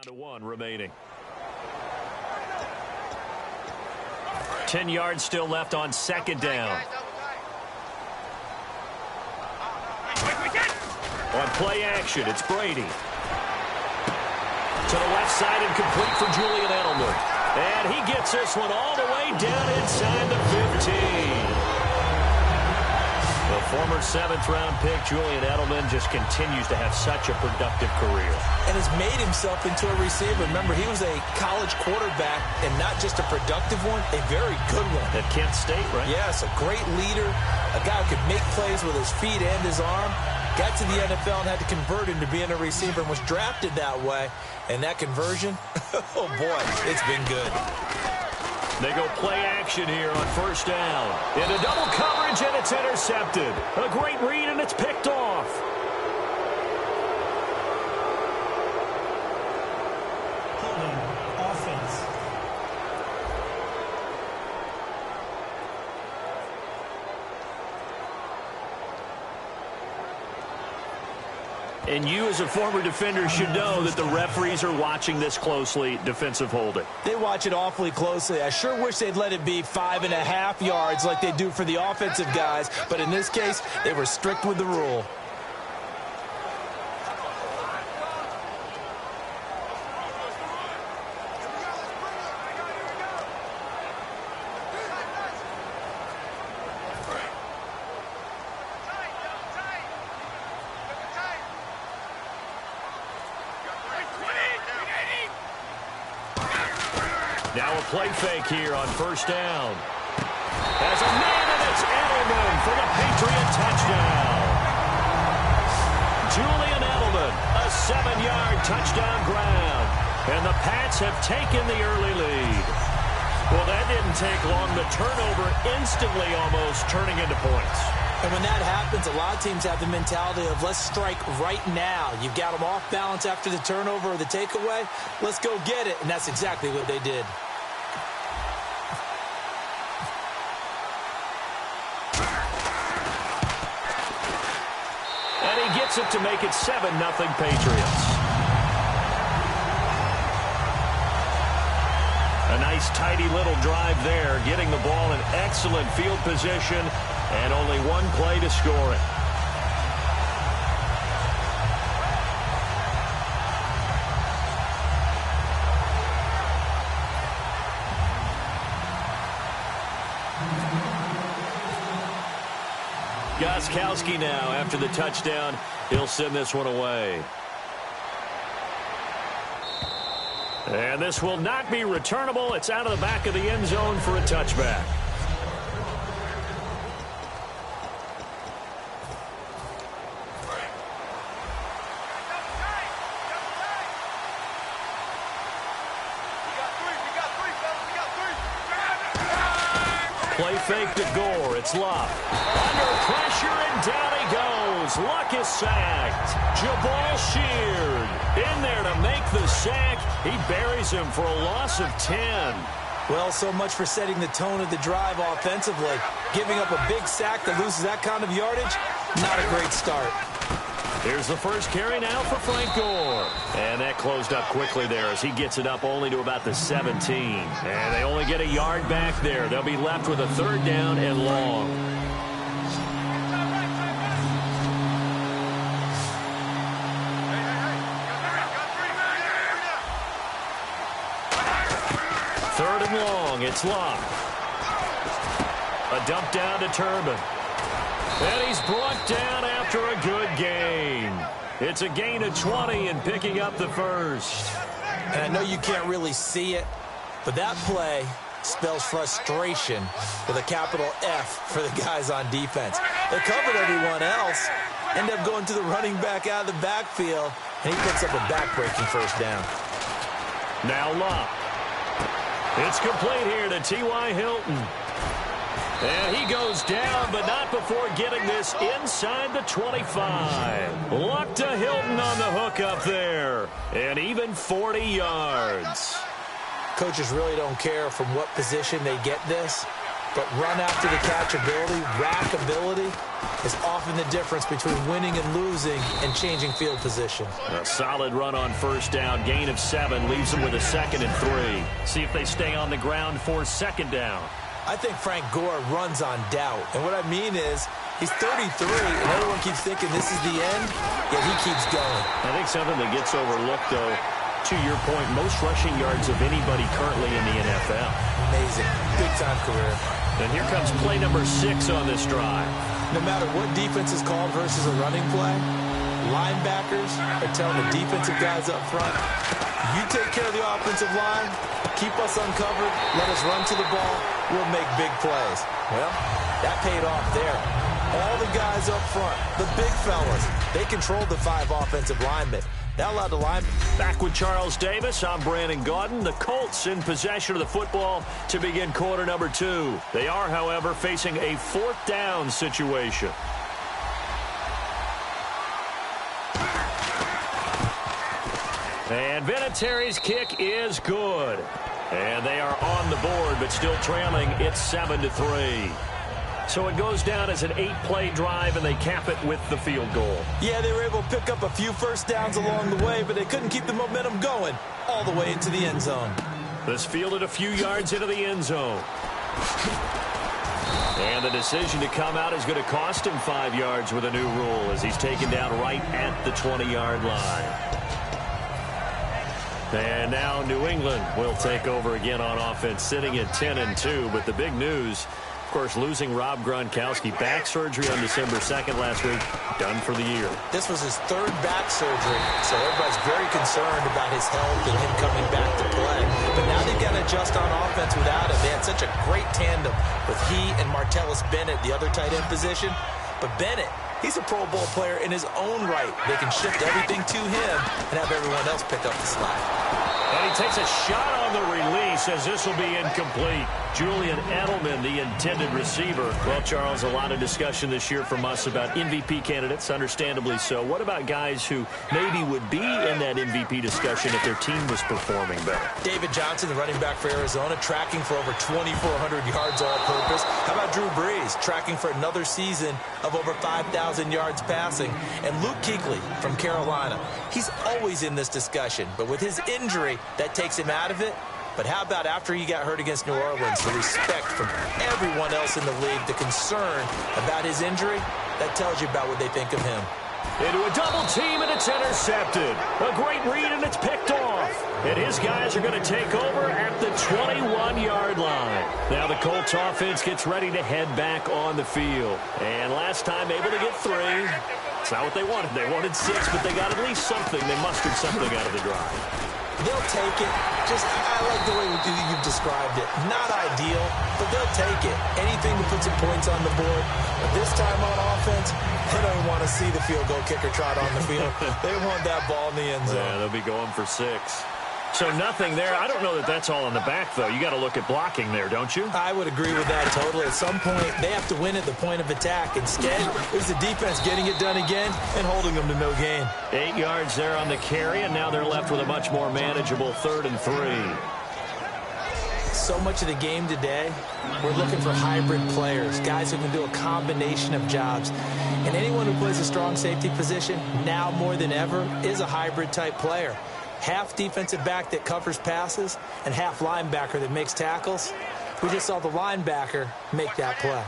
Down to 1 remaining. 10 yards still left on second down. On play action, it's Brady. To the left side and complete for Julian Edelman. And he gets this one all the way down inside the 15. The former 7th-round pick, Julian Edelman, just continues to have such a productive career. And has made himself into a receiver. Remember, he was a college quarterback, and not just a productive one, a very good one. At Kent State, right? Yes, a great leader, a guy who could make plays with his feet and his arm. Got to the NFL and had to convert into being a receiver and was drafted that way. And that conversion, oh boy, it's been good. They go play action here on first down. Into double coverage, and it's intercepted. A great read, and it's picked off. Holding offense. And you, as a former defender, should know that the referees are watching this closely, defensive holding. They watch it awfully closely. I sure wish they'd let it be 5.5 yards like they do for the offensive guys. But in this case, they were strict with the rule. Now a play fake here on first down. As a man, and it's Edelman for the Patriot touchdown. Julian Edelman, a 7-yard touchdown grab. And the Pats have taken the early lead. Well, that didn't take long. The turnover instantly almost turning into points. And when that happens, a lot of teams have the mentality of let's strike right now. You've got them off balance after the turnover or the takeaway. Let's go get it. And that's exactly what they did. And he gets it to make it 7-0 Patriots. A nice, tidy little drive there, getting the ball in excellent field position, and only one play to score it. Gostkowski now, after the touchdown, he'll send this one away. And this will not be returnable. It's out of the back of the end zone for a touchback. Play fake to Gore. It's Luck. Under pressure, and down he goes. Luck is sacked. Jabal Sheard in there to make the sack. He buries him for a loss of 10. Well, so much for setting the tone of the drive offensively. Giving up a big sack that loses that kind of yardage, not a great start. Here's the first carry now for Frank Gore. And that closed up quickly there as he gets it up only to about the 17. And they only get a yard back there. They'll be left with a 3rd down and long. Third and long, it's Luck. A dump down to Turbin. And he's brought down after a good gain. It's a gain of 20 and picking up the first. And I know you can't really see it, but that play spells frustration with a capital F for the guys on defense. They covered everyone else, end up going to the running back out of the backfield, and he picks up a back-breaking first down. Now Luck. It's complete here to T.Y. Hilton. And he goes down, but not before getting this inside the 25. Luck to Hilton on the hook up there. And even 40 yards. Coaches really don't care from what position they get this. but run after the catch ability, rack ability, is often the difference between winning and losing and changing field position. A solid run on first down. Gain of 7 leaves them with a 2nd and 3. See if they stay on the ground for 2nd down. I think Frank Gore runs on doubt. And what I mean is, he's 33, and everyone keeps thinking this is the end, yet he keeps going. I think something that gets overlooked, though, to your point, most rushing yards of anybody currently in the NFL. Amazing. Big-time career. And here comes play number 6 on this drive. No matter what defense is called versus a running play, linebackers are telling the defensive guys up front, you take care of the offensive line, keep us uncovered, let us run to the ball, we'll make big plays. Well, that paid off there. All the guys up front, the big fellas, they controlled the 5 offensive linemen. That allowed the line. Back with Charles Davis, I'm Brandon Gaudin. The Colts in possession of the football to begin quarter number 2. They are, however, facing a 4th down situation. And Vinatieri's kick is good. And they are on the board, but still trailing. It's 7-3. So it goes down as an 8-play drive, and they cap it with the field goal. Yeah, they were able to pick up a few first downs along the way, but they couldn't keep the momentum going all the way into the end zone. This fielded a few yards into the end zone. And the decision to come out is going to cost him 5 yards with a new rule as he's taken down right at the 20-yard line. And now New England will take over again on offense, sitting at 10-2. But the big news, of course, losing Rob Gronkowski. Back surgery on December 2nd last week. Done for the year. This was his 3rd back surgery, so everybody's very concerned about his health and him coming back to play. But now they've got to adjust on offense without him. They had such a great tandem with he and Martellus Bennett, the other tight end position. But Bennett, he's a Pro Bowl player in his own right. They can shift everything to him and have everyone else pick up the slack. And he takes a shot on the release as this will be incomplete. Julian Edelman, the intended receiver. Well, Charles, a lot of discussion this year from us about MVP candidates, understandably so. What about guys who maybe would be in that MVP discussion if their team was performing better? David Johnson, the running back for Arizona, tracking for over 2,400 yards all-purpose. How about Drew Brees, tracking for another season of over 5,000 yards passing? And Luke Kuechly from Carolina. He's always in this discussion, but with his injury, that takes him out of it. But how about after he got hurt against New Orleans, the respect from everyone else in the league, the concern about his injury, that tells you about what they think of him. Into a double team, and it's intercepted. A great read, and it's picked off. And his guys are going to take over at the 21-yard line. Now the Colts offense gets ready to head back on the field. And last time able to get 3. It's not what they wanted. They wanted 6, but they got at least something. They mustered something out of the drive. They'll take it. I like the way you've described it. Not ideal, but they'll take it. Anything to put some points on the board. But this time on offense, they don't want to see the field goal kicker trot on the field. They want that ball in the end zone. Yeah, they'll be going for 6. So nothing there. I don't know that that's all in the back, though. You got to look at blocking there, don't you? I would agree with that totally. At some point, they have to win at the point of attack. Instead, it was the defense getting it done again and holding them to no gain. 8 yards there on the carry, and now they're left with a much more manageable 3rd and 3. So much of the game today, we're looking for hybrid players, guys who can do a combination of jobs. And anyone who plays a strong safety position, now more than ever, is a hybrid-type player. Half defensive back that covers passes and half linebacker that makes tackles. We just saw the linebacker make that play.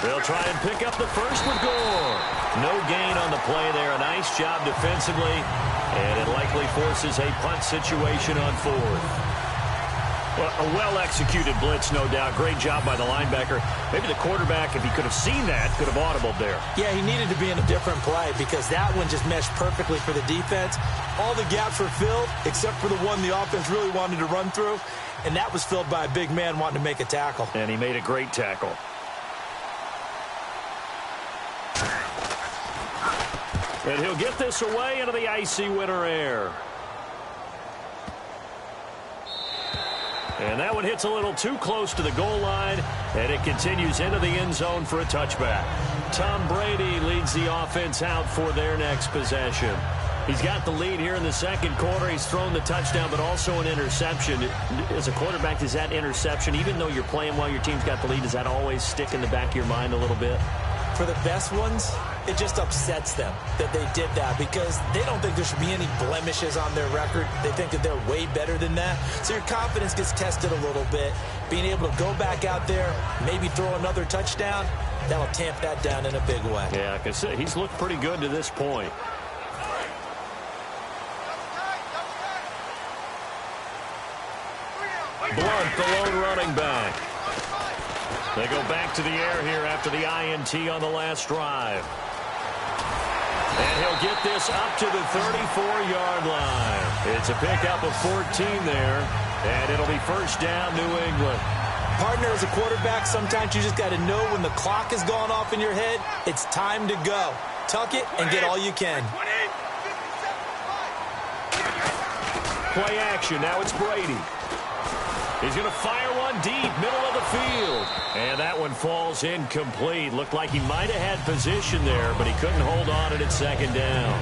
They'll try and pick up the first with Gore. No gain on the play there. A nice job defensively, and it likely forces a punt situation on 4th. Well, a well-executed blitz, no doubt. Great job by the linebacker. Maybe the quarterback, if he could have seen that, could have audibled there. Yeah, he needed to be in a different play because that one just meshed perfectly for the defense. All the gaps were filled except for the one the offense really wanted to run through, and that was filled by a big man wanting to make a tackle. And he made a great tackle. And he'll get this away into the icy winter air. And that one hits a little too close to the goal line, and it continues into the end zone for a touchback. Tom Brady leads the offense out for their next possession. He's got the lead here in the second quarter. He's thrown the touchdown, but also an interception. As a quarterback, does that interception, even though you're playing while your team's got the lead, does that always stick in the back of your mind a little bit? For the best ones, it just upsets them that they did that because they don't think there should be any blemishes on their record. They think that they're way better than that. So your confidence gets tested a little bit. Being able to go back out there, maybe throw another touchdown, that'll tamp that down in a big way. Yeah, I can say he's looked pretty good to this point. Blunt, the lone running back. They go back to the air here after the INT on the last drive. And he'll get this up to the 34-yard line. It's a pickup of 14 there, and it'll be first down, New England. Partner, as a quarterback, sometimes you just got to know when the clock has gone off in your head, it's time to go. Tuck it and get all you can. Play action. Now it's Brady. He's going to fire one deep, middle of the field. And that one falls incomplete. Looked like he might have had position there, but he couldn't hold on at second down.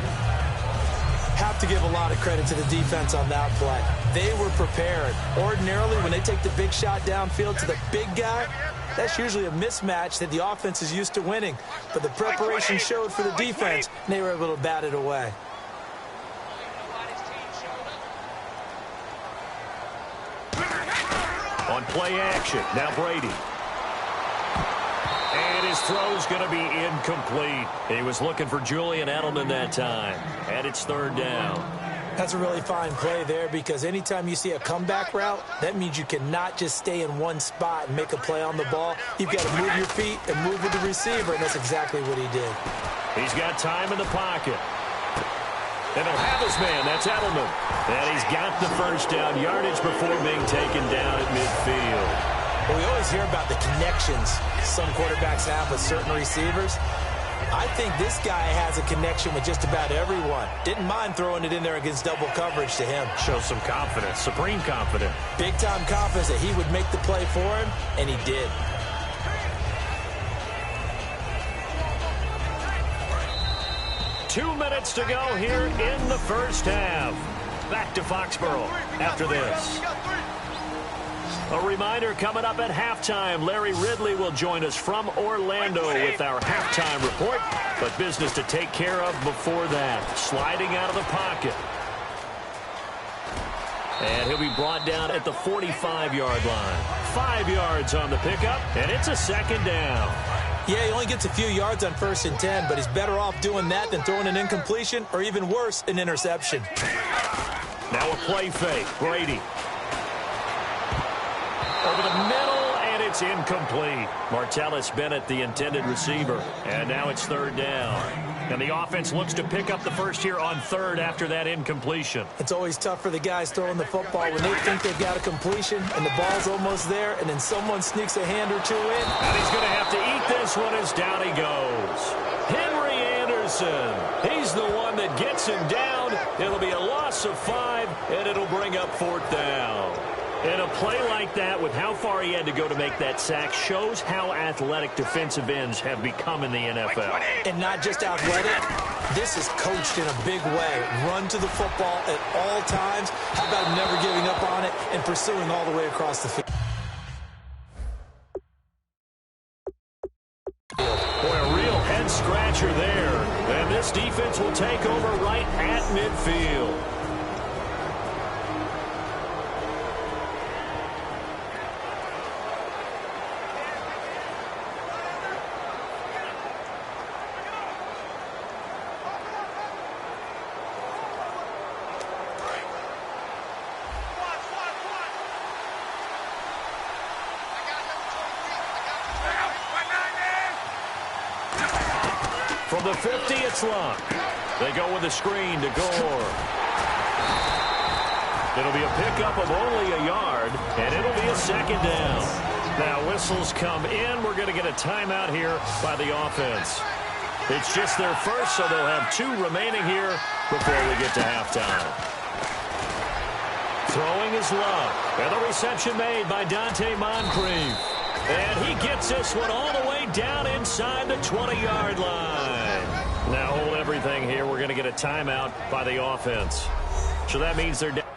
Have to give a lot of credit to the defense on that play. They were prepared. Ordinarily, when they take the big shot downfield to the big guy, that's usually a mismatch that the offense is used to winning. But the preparation showed for the defense, and they were able to bat it away. On play action, now Brady. And his throw's going to be incomplete. He was looking for Julian Edelman that time. And it's third down. That's a really fine play there because anytime you see a comeback route, that means you cannot just stay in one spot and make a play on the ball. You've got to move your feet and move with the receiver, and that's exactly what he did. He's got time in the pocket. And he'll have his man. That's Edelman. And he's got the first down yardage before being taken down at midfield. Well, we always hear about the connections some quarterbacks have with certain receivers. I think this guy has a connection with just about everyone. Didn't mind throwing it in there against double coverage to him. Shows some confidence, supreme confidence. Big-time confidence that he would make the play for him, and he did. Two minutes to go here in the first half. Back to Foxborough after this. A reminder coming up at halftime. Larry Ridley will join us from Orlando with our halftime report. But business to take care of before that. Sliding out of the pocket. And he'll be brought down at the 45-yard line. 5 yards on the pickup, and it's a second down. Yeah, he only gets a few yards on 1st and 10, but he's better off doing that than throwing an incompletion or even worse, an interception. Now a play fake. Brady. Over the middle, and it's incomplete. Martellus Bennett, the intended receiver. And now it's third down. And the offense looks to pick up the first here on third after that incompletion. It's always tough for the guys throwing the football when they think they've got a completion and the ball's almost there, and then someone sneaks a hand or two in. And he's going to have to eat this one as down he goes. Henry Anderson. He's the one that gets him down. It'll be a loss of 5, and it'll bring up 4th down. And a play like that, with how far he had to go to make that sack, shows how athletic defensive ends have become in the NFL. And not just athletic, this is coached in a big way. Run to the football at all times. How about him never giving up on it and pursuing all the way across the field? Boy, a real head-scratcher there. And this defense will take over right at midfield. From the 50, it's Luck. They go with a screen to Gore. It'll be a pickup of only a yard, and it'll be a second down. Now, whistles come in. We're going to get a timeout here by the offense. It's just their first, so they'll have 2 remaining here before we get to halftime. Throwing is Luck. And the reception made by Dante Moncrief. And he gets this one all the way down inside the 20-yard line. Now hold everything here. We're going to get a timeout by the offense. So that means they're down.